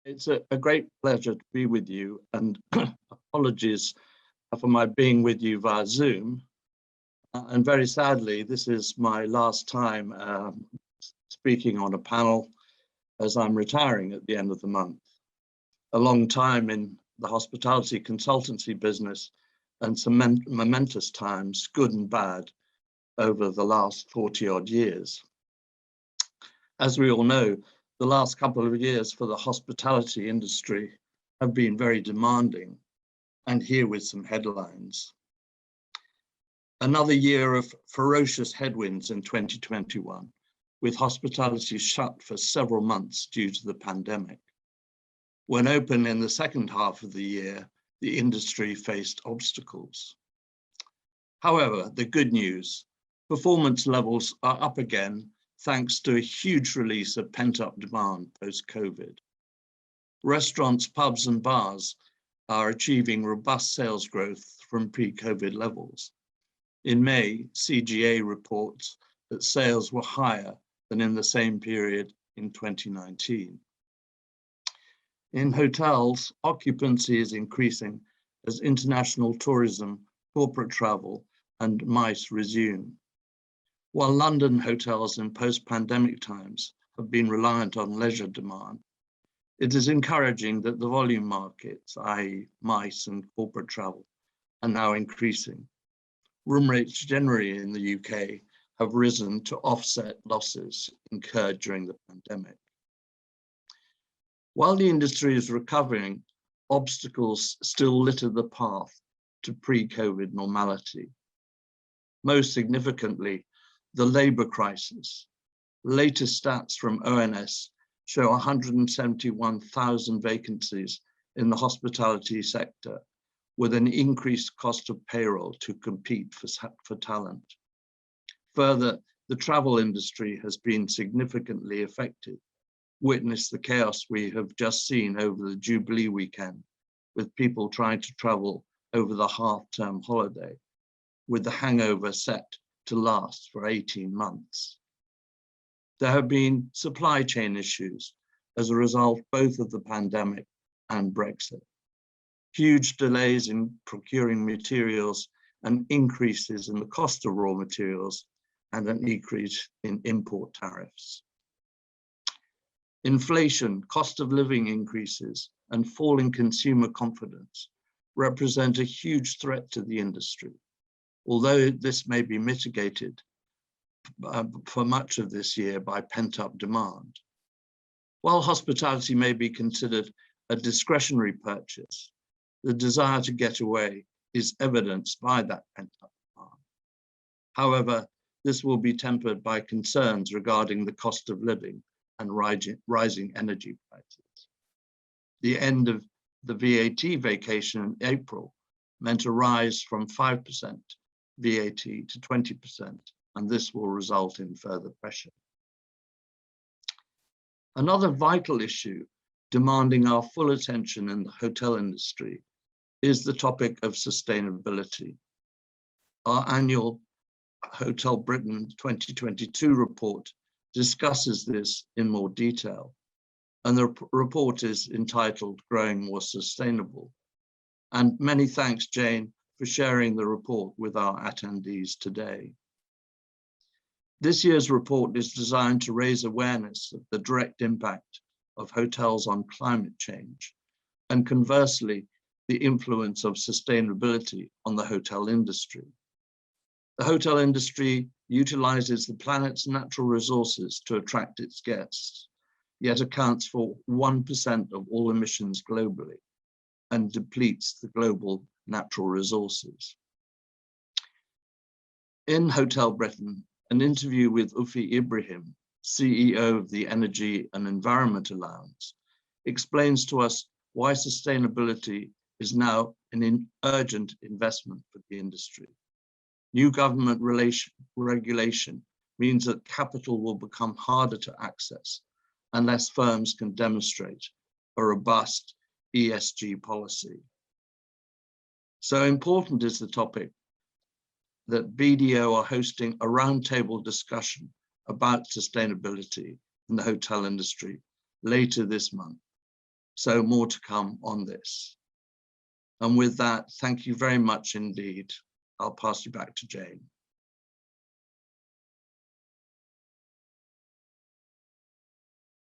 It's a great pleasure to be with you, and apologies for my being with you via Zoom. And very sadly, this is my last time speaking on a panel, as I'm retiring at the end of the month. A long time in the hospitality consultancy business, and some momentous times, good and bad, over the last 40 odd years. As we all know, the last couple of years for the hospitality industry have been very demanding, and here with some headlines. Another year of ferocious headwinds in 2021, with hospitality shut for several months due to the pandemic. When open in the second half of the year, the industry faced obstacles. However, the good news, performance levels are up again thanks to a huge release of pent-up demand post-COVID. Restaurants, pubs and bars are achieving robust sales growth from pre-COVID levels. In May, CGA reports that sales were higher than in the same period in 2019. In hotels, occupancy is increasing as international tourism, corporate travel and MICE resume. While London hotels in post-pandemic times have been reliant on leisure demand, it is encouraging that the volume markets, i.e. MICE and corporate travel, are now increasing. Room rates generally in the UK have risen to offset losses incurred during the pandemic. While the industry is recovering, obstacles still litter the path to pre-COVID normality. Most significantly, the labour crisis. Latest stats from ONS show 171,000 vacancies in the hospitality sector, with an increased cost of payroll to compete for talent. Further, the travel industry has been significantly affected. Witness the chaos we have just seen over the Jubilee weekend, with people trying to travel over the half-term holiday, with the hangover set to last for 18 months. There have been supply chain issues as a result both of the pandemic and Brexit. Huge delays in procuring materials and increases in the cost of raw materials and an increase in import tariffs. Inflation, cost of living increases and falling consumer confidence represent a huge threat to the industry. Although this may be mitigated for much of this year by pent-up demand. While hospitality may be considered a discretionary purchase, the desire to get away is evidenced by that pent-up demand. However, this will be tempered by concerns regarding the cost of living and rising energy prices. The end of the VAT vacation in April meant a rise from 5% VAT to 20%, and this will result in further pressure. Another vital issue demanding our full attention in the hotel industry is the topic of sustainability. Our annual Hotel Britain 2022 report discusses this in more detail, and the report is entitled Growing More Sustainable. And many thanks, Jane, for sharing the report with our attendees today. This year's report is designed to raise awareness of the direct impact of hotels on climate change, and conversely, the influence of sustainability on the hotel industry. The hotel industry utilizes the planet's natural resources to attract its guests, yet accounts for 1% of all emissions globally and depletes the global natural resources. In Hotel Britain, an interview with Ufi Ibrahim, CEO of the Energy and Environment Alliance, explains to us why sustainability is now an urgent investment for the industry. New government regulation means that capital will become harder to access unless firms can demonstrate a robust ESG policy. So important is the topic that BDO are hosting a roundtable discussion about sustainability in the hotel industry later this month. So more to come on this. And with that, thank you very much indeed. I'll pass you back to Jane.